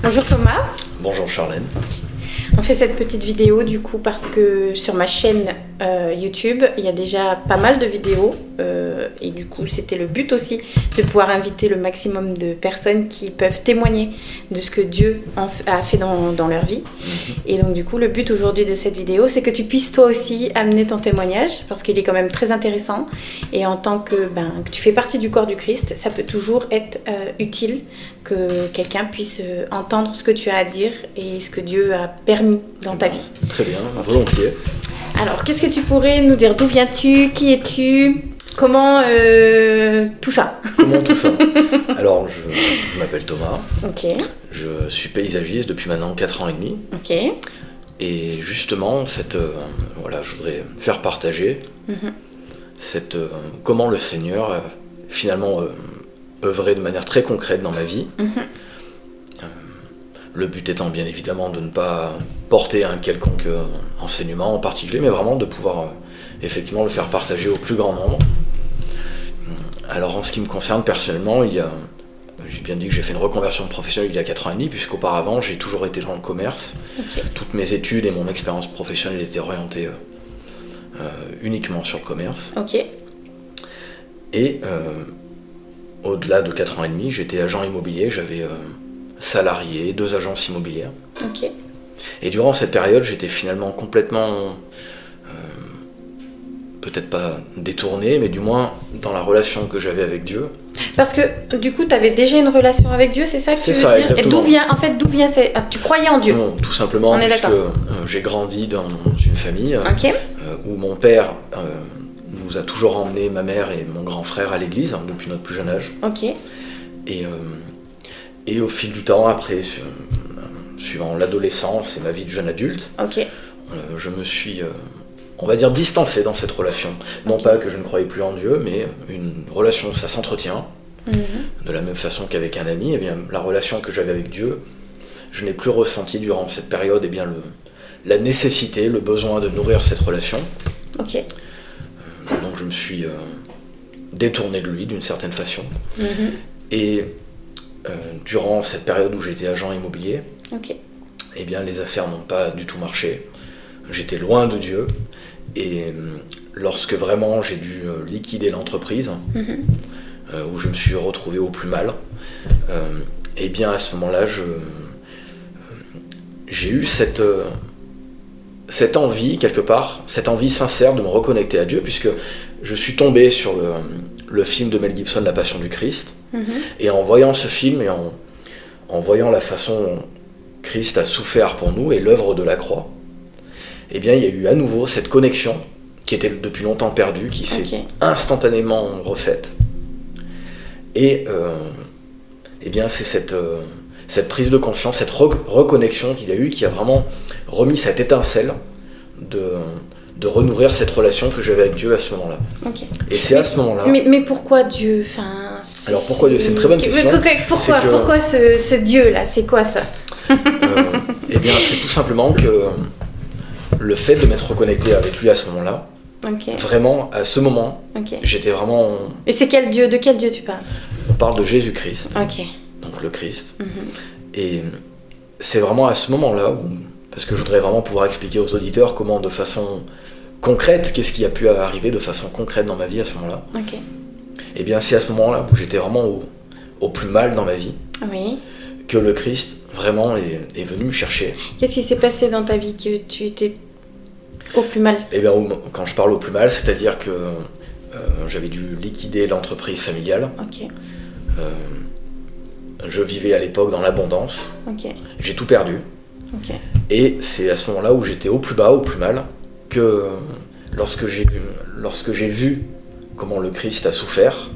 Bonjour Thomas. Bonjour Charlène. On fait cette petite vidéo du coup parce que sur ma chaîne YouTube, il y a déjà pas mal de vidéos et du coup c'était le but aussi de pouvoir inviter le maximum de personnes qui peuvent témoigner de ce que Dieu a fait dans leur vie. Et donc du coup le but aujourd'hui de cette vidéo, c'est que tu puisses toi aussi amener ton témoignage parce qu'il est quand même très intéressant et en tant que tu fais partie du corps du Christ, ça peut toujours être utile que quelqu'un puisse entendre ce que tu as à dire et ce que Dieu a permis dans ta vie. Très bien, volontiers. Alors, qu'est-ce que tu pourrais nous dire? D'où viens-tu? Qui es-tu? Comment tout ça? Comment tout ça? Alors, je m'appelle Thomas. Ok. Je suis paysagiste depuis maintenant 4 ans et demi. Ok. Et justement, je voudrais faire partager comment le Seigneur a finalement œuvré de manière très concrète dans ma vie. Le but étant bien évidemment de ne pas porter un quelconque enseignement en particulier, mais vraiment de pouvoir effectivement le faire partager au plus grand nombre. Alors en ce qui me concerne personnellement, j'ai bien dit que j'ai fait une reconversion professionnelle il y a 4 ans et demi, puisqu'auparavant j'ai toujours été dans le commerce. Okay. Toutes mes études et mon expérience professionnelle étaient orientées uniquement sur le commerce. Ok. Et au-delà de 4 ans et demi, j'étais agent immobilier, j'avais salarié, 2 agences immobilières. Ok. Et durant cette période, j'étais finalement complètement, peut-être pas détourné, mais du moins dans la relation que j'avais avec Dieu. Parce que du coup, tu avais déjà une relation avec Dieu, c'est ça que tu veux dire? Exactement. Et d'où vient tu croyais en Dieu? Non, tout simplement parce que j'ai grandi dans une famille où mon père nous a toujours emmené, ma mère et mon grand frère, à l'église depuis notre plus jeune âge. Ok. Et au fil du temps, après, suivant l'adolescence et ma vie de jeune adulte, je me suis, on va dire, distancé dans cette relation. Non pas que je ne croyais plus en Dieu, mais une relation, ça s'entretient. De la même façon qu'avec un ami, la relation que j'avais avec Dieu, je n'ai plus ressenti durant cette période la nécessité, le besoin de nourrir cette relation. Ok. Donc je me suis détourné de lui d'une certaine façon. Et durant cette période où j'étais agent immobilier, les affaires n'ont pas du tout marché. J'étais loin de Dieu. Et lorsque vraiment j'ai dû liquider l'entreprise, où je me suis retrouvé au plus mal, à ce moment-là, j'ai eu cette envie, quelque part, cette envie sincère de me reconnecter à Dieu, puisque je suis tombé sur le film de Mel Gibson, La Passion du Christ, et en voyant ce film et en voyant la façon dont Christ a souffert pour nous et l'œuvre de la croix, il y a eu à nouveau cette connexion qui était depuis longtemps perdue, qui s'est instantanément refaite. Et c'est cette prise de conscience, cette reconnexion qu'il y a eu, qui a vraiment remis cette étincelle de renourrir cette relation que j'avais avec Dieu à ce moment-là. Et c'est à ce moment-là... Mais pourquoi Dieu? Alors pourquoi Dieu? C'est une très bonne question. Pourquoi ce Dieu-là? C'est quoi ça? C'est tout simplement que le fait de m'être reconnecté avec lui à ce moment-là, vraiment, à ce moment, j'étais vraiment... Et c'est quel Dieu? De quel Dieu tu parles? On parle de Jésus-Christ, donc le Christ. Et c'est vraiment à ce moment-là parce que je voudrais vraiment pouvoir expliquer aux auditeurs comment, de façon concrète, qu'est-ce qui a pu arriver de façon concrète dans ma vie à ce moment-là. C'est à ce moment-là où j'étais vraiment au plus mal dans ma vie, que le Christ vraiment est venu me chercher. Qu'est-ce qui s'est passé dans ta vie que tu étais au plus mal? Quand je parle au plus mal, c'est-à-dire que j'avais dû liquider l'entreprise familiale. Je vivais à l'époque dans l'abondance. J'ai tout perdu. Et c'est à ce moment-là où j'étais au plus bas, au plus mal, que lorsque j'ai vu comment le Christ a souffert,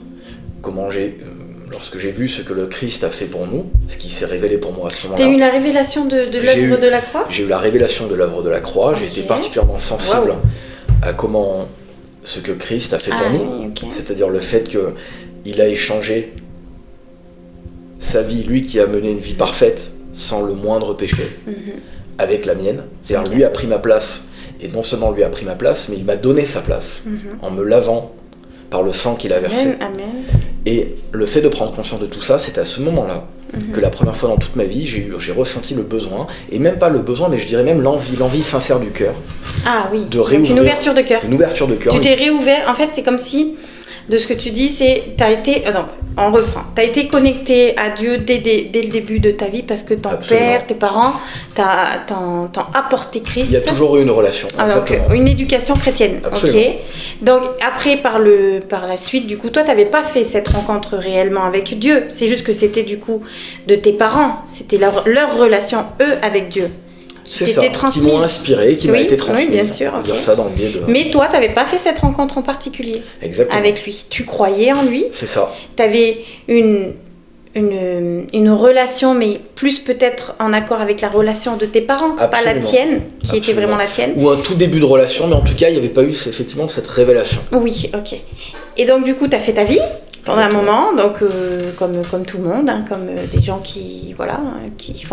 lorsque j'ai vu ce que le Christ a fait pour nous, ce qui s'est révélé pour moi à ce moment-là. Tu as eu la révélation de l'œuvre de la croix? J'ai eu la révélation de l'œuvre de la croix. J'ai été particulièrement sensible à ce que Christ a fait pour nous. C'est-à-dire le fait qu'il a échangé sa vie, lui qui a mené une vie parfaite, sans le moindre péché, avec la mienne. C'est-à-dire lui a pris ma place. Et non seulement lui a pris ma place, mais il m'a donné sa place, en me lavant par le sang qu'il a versé. Amen. Et le fait de prendre conscience de tout ça, c'est à ce moment-là que la première fois dans toute ma vie, j'ai ressenti le besoin, et même pas le besoin, mais je dirais même l'envie sincère du cœur. Ah oui, de réouvrir, donc une ouverture de cœur. Une ouverture de cœur. Tu t'es réouvert, en fait c'est comme si, de ce que tu dis, t'as été, donc on reprend, t'as été connecté à Dieu dès le début de ta vie parce que ton Absolument. père, tes parents t'ont apporté Christ. Il y a toujours eu une relation, exactement. Donc, une éducation chrétienne, Absolument. ok. Donc après, par la suite, du coup, toi t'avais pas fait cette rencontre réellement avec Dieu, c'est juste que c'était du coup de tes parents, c'était leur relation, eux, avec Dieu. C'est ça, qui m'ont inspiré, qui m'a été transmis. Oui, bien sûr. On peut dire ça dans le biais de... Mais toi, tu n'avais pas fait cette rencontre en particulier. Exactement. Avec lui. Tu croyais en lui. C'est ça. Tu avais une relation, mais plus peut-être en accord avec la relation de tes parents, Absolument. pas la tienne, qui Absolument. était vraiment la tienne. Ou un tout début de relation, mais en tout cas, il n'y avait pas eu effectivement cette révélation. Oui, ok. Et donc, du coup, tu as fait ta vie pendant un moment, donc comme tout le monde, hein, comme des gens qui font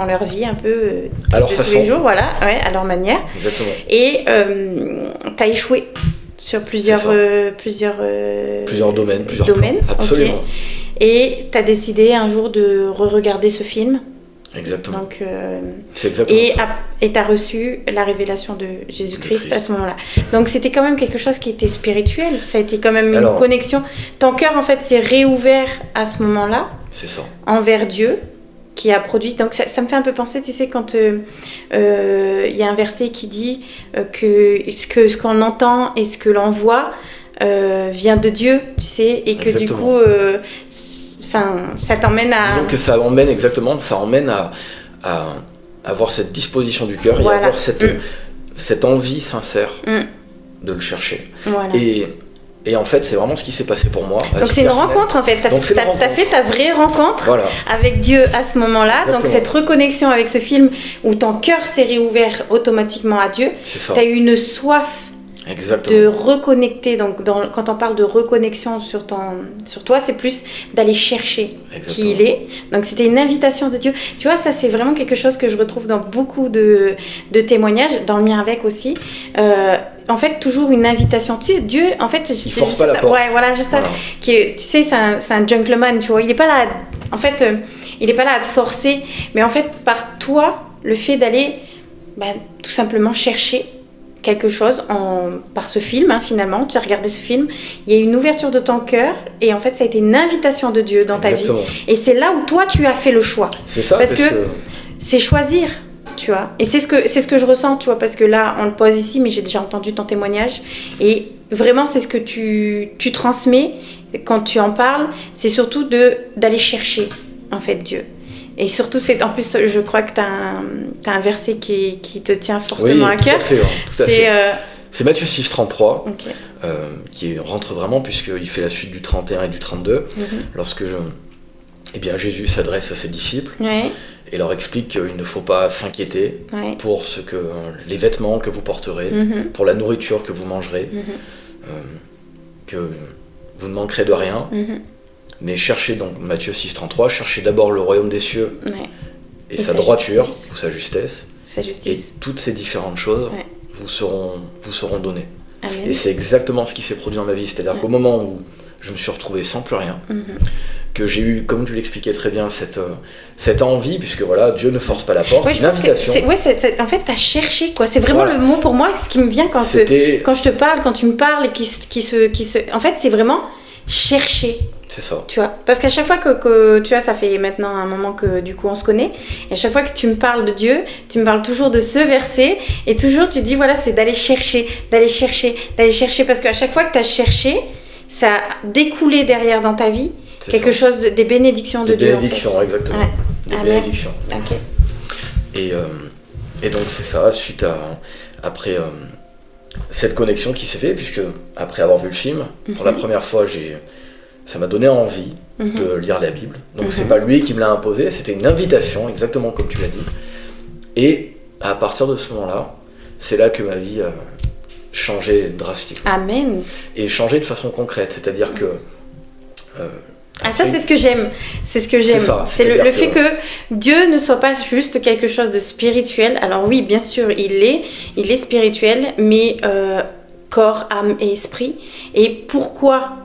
leur vie un peu à leur de façon. tous les jours, voilà, ouais, à leur manière. Exactement. Et tu as échoué sur plusieurs domaines, domaines. Plans. Absolument. Okay. Et tu as décidé un jour de re-regarder ce film. Exactement. Donc, c'est exactement ça. Et tu as reçu la révélation de Jésus-Christ à ce moment-là. Donc c'était quand même quelque chose qui était spirituel. Ça a été quand même une connexion. Ton cœur, en fait, s'est réouvert à ce moment-là. C'est ça. Envers Dieu, qui a produit. Donc ça me fait un peu penser, tu sais, quand il y a un verset qui dit que ce qu'on entend et ce que l'on voit vient de Dieu, tu sais, et que exactement. du coup... ça t'emmène à... Disons que ça emmène à avoir cette disposition du cœur et à avoir cette envie sincère de le chercher. Voilà. Et en fait, c'est vraiment ce qui s'est passé pour moi. Donc c'est une rencontre en fait, t'as fait ta vraie rencontre avec Dieu à ce moment-là. Exactement. Donc cette reconnexion avec ce film où ton cœur s'est réouvert automatiquement à Dieu. T'as eu une soif. Exactement. De reconnecter, donc quand on parle de reconnexion sur toi, c'est plus d'aller chercher qui il est. Donc c'était une invitation de Dieu. Tu vois, ça c'est vraiment quelque chose que je retrouve dans beaucoup de témoignages, dans le mien avec aussi. En fait, toujours une invitation. Tu sais, Dieu, en fait... Il force pas la porte. Ouais, voilà, je sais. Tu sais, c'est un gentleman, tu vois. Il est pas là... En fait, il est pas là à te forcer. Mais en fait, par toi, le fait d'aller tout simplement chercher quelque chose par ce film, hein, finalement, tu as regardé ce film, il y a une ouverture de ton cœur et en fait ça a été une invitation de Dieu dans ta vie. Et c'est là où toi tu as fait le choix. C'est ça, parce que c'est choisir, tu vois. Et c'est ce que je ressens, tu vois, parce que là on le pose ici, mais j'ai déjà entendu ton témoignage et vraiment c'est ce que tu transmets quand tu en parles, c'est surtout d'aller chercher en fait Dieu. Et surtout, en plus, je crois que tu as un verset qui te tient fortement à cœur. Tout à fait. C'est Matthieu 6, 33, qui rentre vraiment, puisqu'il fait la suite du 31 et du 32, lorsque Jésus s'adresse à ses disciples et leur explique qu'il ne faut pas s'inquiéter pour les vêtements que vous porterez, pour la nourriture que vous mangerez, que vous ne manquerez de rien. Mais cherchez donc, Matthieu 6, 33, cherchez d'abord le royaume des cieux et sa droiture ou sa justesse. Et toutes ces différentes choses vous seront données. Amen. Et c'est exactement ce qui s'est produit dans ma vie. C'est-à-dire qu'au moment où je me suis retrouvé sans plus rien, que j'ai eu, comme tu l'expliquais très bien, cette envie, puisque voilà, Dieu ne force pas la porte, c'est une invitation. En fait, tu as cherché, quoi. C'est vraiment le mot pour moi, ce qui me vient quand je te parle, quand tu me parles, et en fait, c'est vraiment chercher. C'est ça. Tu vois, parce qu'à chaque fois que tu vois, ça fait maintenant un moment que du coup on se connaît, et à chaque fois que tu me parles de Dieu, tu me parles toujours de ce verset, et toujours tu dis voilà, c'est d'aller chercher, parce qu'à chaque fois que tu as cherché, ça a découlé derrière dans ta vie quelque chose des bénédictions de Dieu. Des bénédictions, en fait. Exactement. Ouais. Des Amen. bénédictions. Ok. Et donc c'est ça, après cette connexion qui s'est faite, puisque après avoir vu le film, pour la première fois, ça m'a donné envie de lire la Bible. Donc c'est pas lui qui me l'a imposé, c'était une invitation, exactement comme tu l'as dit. Et à partir de ce moment-là, c'est là que ma vie a changé drastiquement. Amen. Et changé de façon concrète, c'est-à-dire que... ça c'est ce que j'aime. C'est ce que j'aime. C'est le fait que Dieu ne soit pas juste quelque chose de spirituel. Alors oui, bien sûr, il est spirituel, mais corps, âme et esprit. Et pourquoi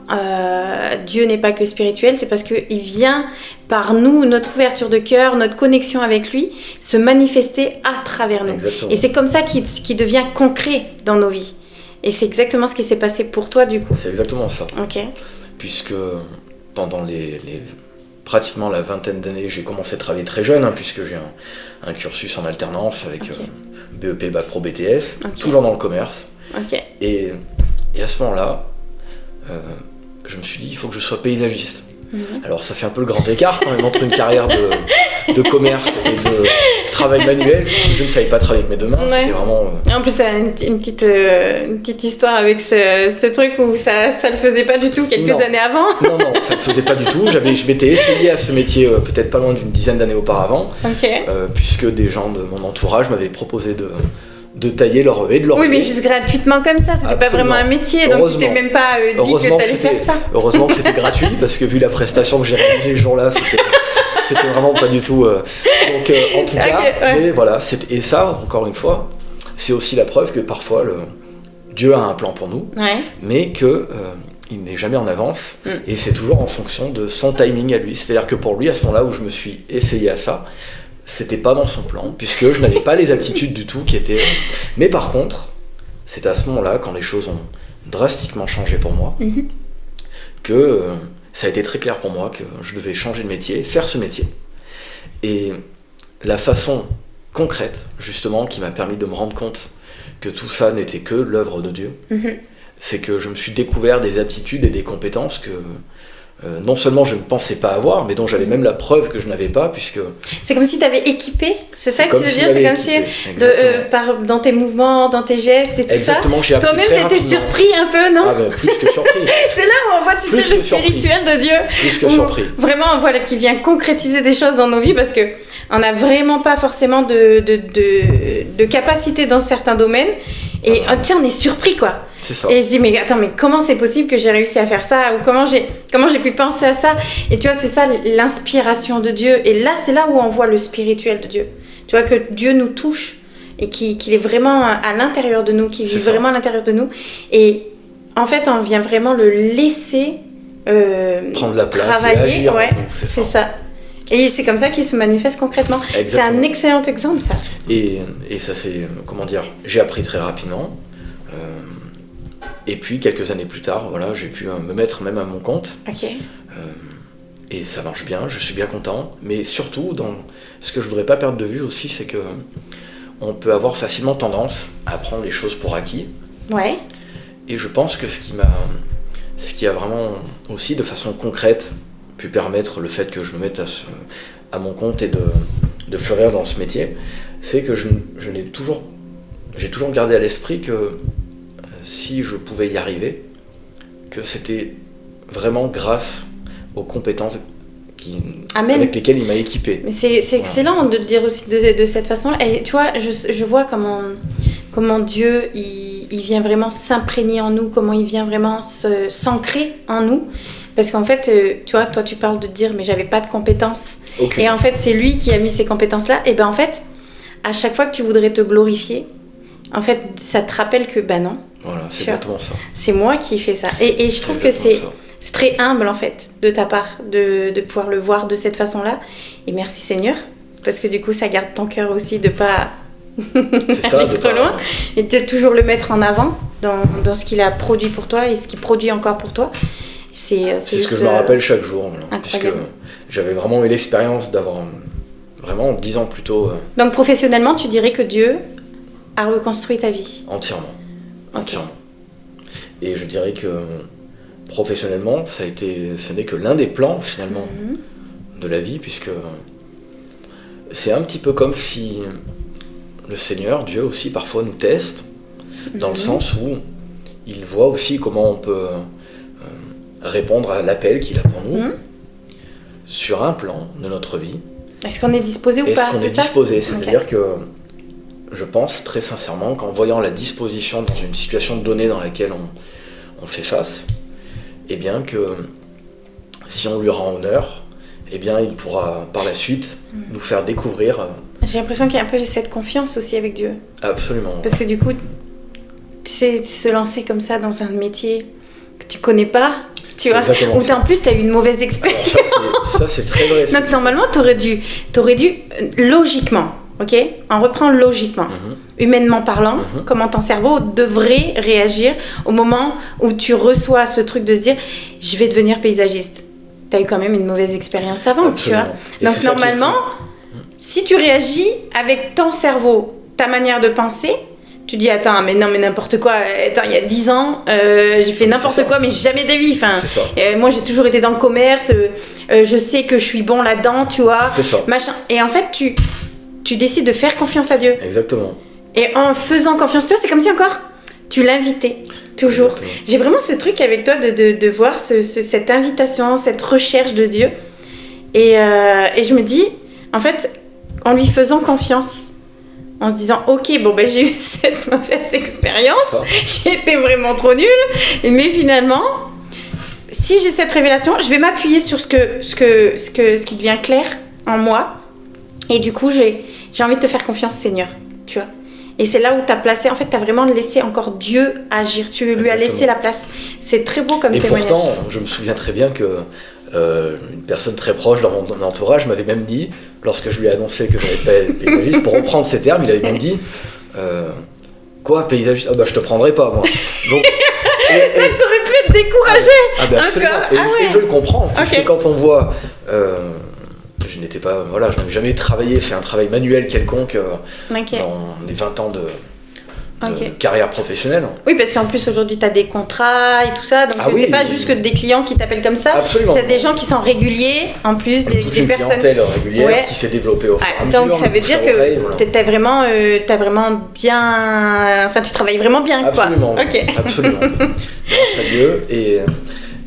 Dieu n'est pas que spirituel? C'est parce qu'il vient par nous, notre ouverture de cœur, notre connexion avec lui, se manifester à travers nous. Exactement. Et c'est comme ça qu'il devient concret dans nos vies. Et c'est exactement ce qui s'est passé pour toi du coup. C'est exactement ça. Ok. Puisque pendant pratiquement la vingtaine d'années, j'ai commencé à travailler très jeune, puisque j'ai un cursus en alternance avec BEP, Bac Pro, BTS, toujours dans le commerce. Ok. Et à ce moment-là, je me suis dit, il faut que je sois paysagiste. Alors ça fait un peu le grand écart quand même entre une carrière de commerce et de travail manuel, parce que je ne savais pas travailler avec mes deux mains, c'était vraiment... En plus, tu as une petite histoire avec ce truc où ça le faisait pas du tout quelques années avant. Non, ça le faisait pas du tout. Je m'étais essayé à ce métier peut-être pas loin d'une dizaine d'années auparavant, puisque des gens de mon entourage m'avaient proposé de tailler leur haie et de leur... Oui, mais juste gratuitement comme ça, c'était pas vraiment un métier, donc tu t'es même pas dit que t'allais faire ça. Heureusement que c'était gratuit, parce que vu la prestation que j'ai réalisée le jour-là, c'était vraiment pas du tout... Donc en tout cas, mais voilà, et ça, encore une fois, c'est aussi la preuve que parfois Dieu a un plan pour nous, mais que... il n'est jamais en avance, et c'est toujours en fonction de son timing à lui. C'est-à-dire que pour lui, à ce moment-là où je me suis essayé à ça, c'était pas dans son plan, puisque je n'avais pas les aptitudes du tout qui étaient... Mais par contre, c'est à ce moment-là, quand les choses ont drastiquement changé pour moi, que ça a été très clair pour moi que je devais changer de métier, faire ce métier. Et la façon concrète, justement, qui m'a permis de me rendre compte que tout ça n'était que l'œuvre de Dieu, c'est que je me suis découvert des aptitudes et des compétences que non seulement je ne pensais pas avoir, mais dont j'avais même la preuve que je n'avais pas, puisque... C'est comme si tu avais équipé, c'est ça que tu veux dire? C'est comme si, dans tes mouvements, dans tes gestes et tout exactement, ça, toi-même t'étais surpris un peu, non? Ah ben, plus que surpris. C'est là où on voit, tu sais, le spirituel de Dieu. Plus que surpris. Vraiment, on voit qu'il vient concrétiser des choses dans nos vies, parce que on n'a vraiment pas forcément de capacité dans certains domaines, et tiens, on est surpris, quoi. C'est ça. Et je dis, mais attends, mais comment c'est possible que j'ai réussi à faire ça? Ou comment j'ai pu penser à ça? Et tu vois, c'est ça l'inspiration de Dieu. Et là, c'est là où on voit le spirituel de Dieu. Tu vois, que Dieu nous touche et qu'il est vraiment à l'intérieur de nous, qu'il vit vraiment à l'intérieur de nous. Et en fait, on vient vraiment le laisser prendre la place travailler. Et agir. C'est ça. Et c'est comme ça qu'il se manifeste concrètement. Exactement. C'est un excellent exemple, ça. Et ça, c'est, comment dire, j'ai appris très rapidement. Et puis, quelques années plus tard, voilà, j'ai pu me mettre même à mon compte. Et ça marche bien, je suis bien content. Mais surtout, ce que je voudrais pas perdre de vue aussi, c'est que on peut avoir facilement tendance à prendre les choses pour acquis. Ouais. Et je pense que ce qui a vraiment aussi, de façon concrète, pu permettre le fait que je me mette à mon compte et de fleurir dans ce métier, c'est que j'ai toujours gardé à l'esprit que si je pouvais y arriver, que c'était vraiment grâce aux compétences avec lesquelles il m'a équipé. Mais c'est excellent de le dire aussi de cette façon-là. Et tu vois, je vois comment Dieu, il vient vraiment s'imprégner en nous, comment il vient vraiment s'ancrer en nous. Parce qu'en fait, tu vois, toi tu parles de dire, mais j'avais pas de compétences. Okay. Et en fait, c'est lui qui a mis ces compétences-là. Et ben en fait, à chaque fois que tu voudrais te glorifier, en fait, ça te rappelle que, non. Voilà, c'est exactement ça. C'est moi qui fais ça. Et je trouve que c'est très humble, en fait, de ta part, de pouvoir le voir de cette façon-là. Et merci Seigneur, parce que du coup, ça garde ton cœur aussi de pas aller trop loin. Et de toujours le mettre en avant dans ce qu'il a produit pour toi et ce qu'il produit encore pour toi. C'est ce que je me rappelle chaque jour, puisque j'avais vraiment eu l'expérience d'avoir, vraiment 10 ans plus tôt... Donc professionnellement, tu dirais que Dieu a reconstruit ta vie? Entièrement. Et je dirais que professionnellement, ce n'est que l'un des plans finalement de la vie, puisque c'est un petit peu comme si le Seigneur, Dieu aussi, parfois nous teste, dans le sens où il voit aussi comment on peut répondre à l'appel qu'il a pour nous sur un plan de notre vie. Est-ce qu'on est disposé ou pas? Est-ce qu'on est disposé? C'est-à-dire que je pense très sincèrement qu'en voyant la disposition dans une situation donnée dans laquelle on fait face, eh bien que si on lui rend honneur, eh bien il pourra par la suite nous faire découvrir... J'ai l'impression qu'il y a un peu cette confiance aussi avec Dieu. Absolument. Parce que du coup, Tu sais, se lancer comme ça dans un métier que tu connais pas, tu vois, exactement ou ça. En plus tu as eu une mauvaise expérience. Alors ça c'est très vrai. Donc normalement t'aurais dû logiquement, ok, on reprend logiquement, humainement parlant, comment ton cerveau devrait réagir au moment où tu reçois ce truc de se dire je vais devenir paysagiste. T'as eu quand même une mauvaise expérience avant, Absolument. tu vois. Donc normalement, si tu réagis avec ton cerveau, ta manière de penser, tu dis attends mais non mais n'importe quoi, attends il y a 10 ans j'ai fait n'importe quoi mais jamais de vie, enfin moi j'ai toujours été dans le commerce, je sais que je suis bon là-dedans, tu vois, machin. Et en fait tu décides de faire confiance à Dieu. Exactement. Et en faisant confiance à toi, c'est comme si encore tu l'invitais toujours. Exactement. J'ai vraiment ce truc avec toi de voir cette invitation, cette recherche de Dieu, et je me dis en fait en lui faisant confiance, en se disant ok bon ben j'ai eu cette mauvaise expérience, j'ai été vraiment trop nulle, mais finalement si j'ai cette révélation je vais m'appuyer sur ce qui devient clair en moi, et du coup j'ai envie de te faire confiance Seigneur, tu vois. Et c'est là où tu as placé, en fait tu as vraiment laissé encore Dieu agir, tu lui as laissé la place. C'est très beau comme témoignage. Et pourtant je me souviens très bien que une personne très proche dans mon entourage m'avait même dit, lorsque je lui ai annoncé que j'allais pas être paysagiste, pour reprendre ces termes, il avait même dit quoi, paysagiste? Ah bah je te prendrai pas moi. Donc t'aurais pu être découragé. Et je le comprends, parce que quand on voit je n'étais pas, voilà, je n'avais jamais fait un travail manuel quelconque dans les 20 ans de carrière professionnelle. Oui, parce qu'en plus aujourd'hui tu as des contrats et tout ça, donc c'est pas juste que des clients qui t'appellent comme ça. Absolument. Tu as des gens qui sont réguliers, en plus des personnes. Une clientèle régulière qui s'est développée au fur et à mesure. Donc ça veut dire que t'as vraiment bien, enfin tu travailles vraiment bien. Absolument. Quoi. Absolument. Grâce à Dieu, et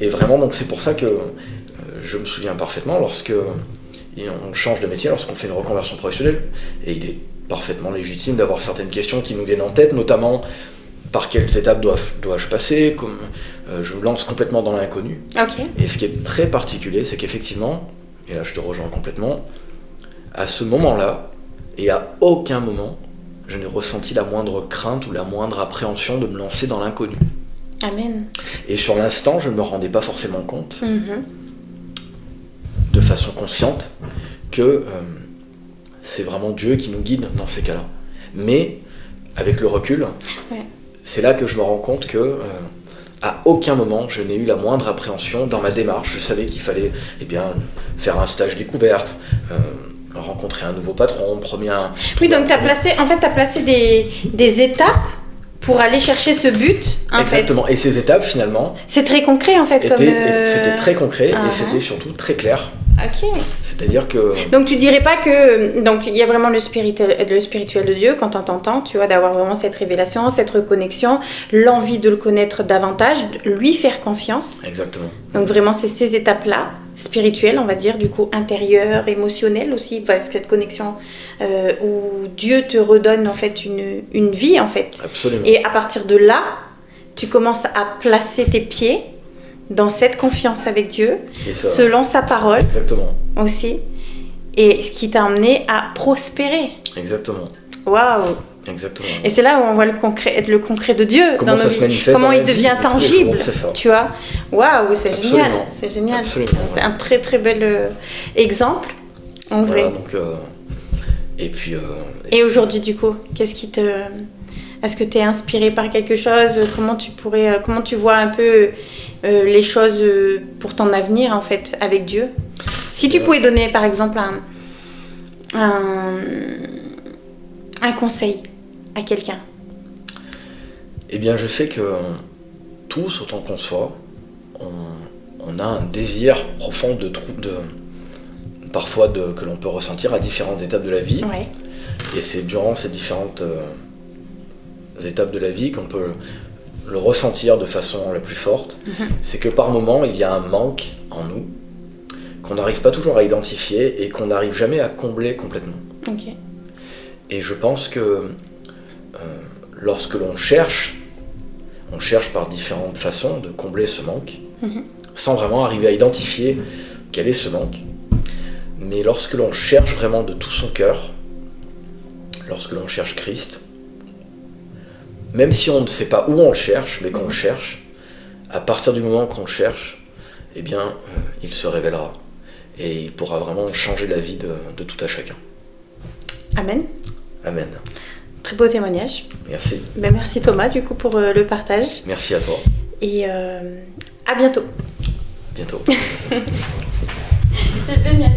vraiment donc c'est pour ça que je me souviens parfaitement lorsque on change de métier, lorsqu'on fait une reconversion professionnelle, et il est parfaitement légitime d'avoir certaines questions qui nous viennent en tête, notamment par quelles étapes dois-je passer, comme je me lance complètement dans l'inconnu. Et ce qui est très particulier, c'est qu'effectivement, et là je te rejoins complètement, à ce moment-là, et à aucun moment, je n'ai ressenti la moindre crainte ou la moindre appréhension de me lancer dans l'inconnu. Amen. Et sur l'instant, je ne me rendais pas forcément compte, de façon consciente, que c'est vraiment Dieu qui nous guide dans ces cas-là. Mais avec le recul, c'est là que je me rends compte que à aucun moment je n'ai eu la moindre appréhension dans ma démarche. Je savais qu'il fallait faire un stage découverte, rencontrer un nouveau patron, Oui, donc tu as placé des étapes pour aller chercher ce but. Exactement. Et ces étapes, finalement, c'est très concret en fait. C'était très concret et c'était surtout très clair. C'est-à-dire que... Donc tu dirais pas que... Donc il y a vraiment le spirituel de Dieu quand on t'entend, tu vois, d'avoir vraiment cette révélation, cette reconnexion, l'envie de le connaître davantage, lui faire confiance. Exactement. Donc vraiment c'est ces étapes-là, spirituelles on va dire, du coup intérieures, émotionnelles aussi, cette connexion où Dieu te redonne en fait une vie en fait. Absolument. Et à partir de là, tu commences à placer tes pieds dans cette confiance avec Dieu, selon sa parole. Exactement. Aussi. Et ce qui t'a amené à prospérer. Exactement. Waouh. Exactement. Et c'est là où on voit le concret de Dieu comment dans nos vies. Comment il devient tangible, tu vois. Waouh, c'est génial. C'est génial. Absolument. C'est un très très bel exemple, en vrai. Donc, et puis... Et aujourd'hui, du coup, qu'est-ce qui te... Est-ce que tu es inspiré par quelque chose? Comment tu vois un peu les choses pour ton avenir, en fait, avec Dieu? Si tu pouvais donner, par exemple, un conseil à quelqu'un. Eh bien, je sais que tous, autant qu'on soit, on a un désir profond parfois que l'on peut ressentir à différentes étapes de la vie. Ouais. Et c'est durant ces différentes étapes de la vie qu'on peut le ressentir de façon la plus forte. C'est que par moment, il y a un manque en nous qu'on n'arrive pas toujours à identifier et qu'on n'arrive jamais à combler complètement. Et je pense que lorsque l'on cherche par différentes façons de combler ce manque, sans vraiment arriver à identifier quel est ce manque. Mais lorsque l'on cherche vraiment de tout son cœur, lorsque l'on cherche Christ, même si on ne sait pas où on le cherche, mais qu'on le cherche, à partir du moment qu'on le cherche, eh bien, il se révélera. Et il pourra vraiment changer la vie de tout à chacun. Amen. Amen. Très beau témoignage. Merci. Ben, merci Thomas du coup pour le partage. Merci à toi. Et à bientôt. Bientôt. C'est génial.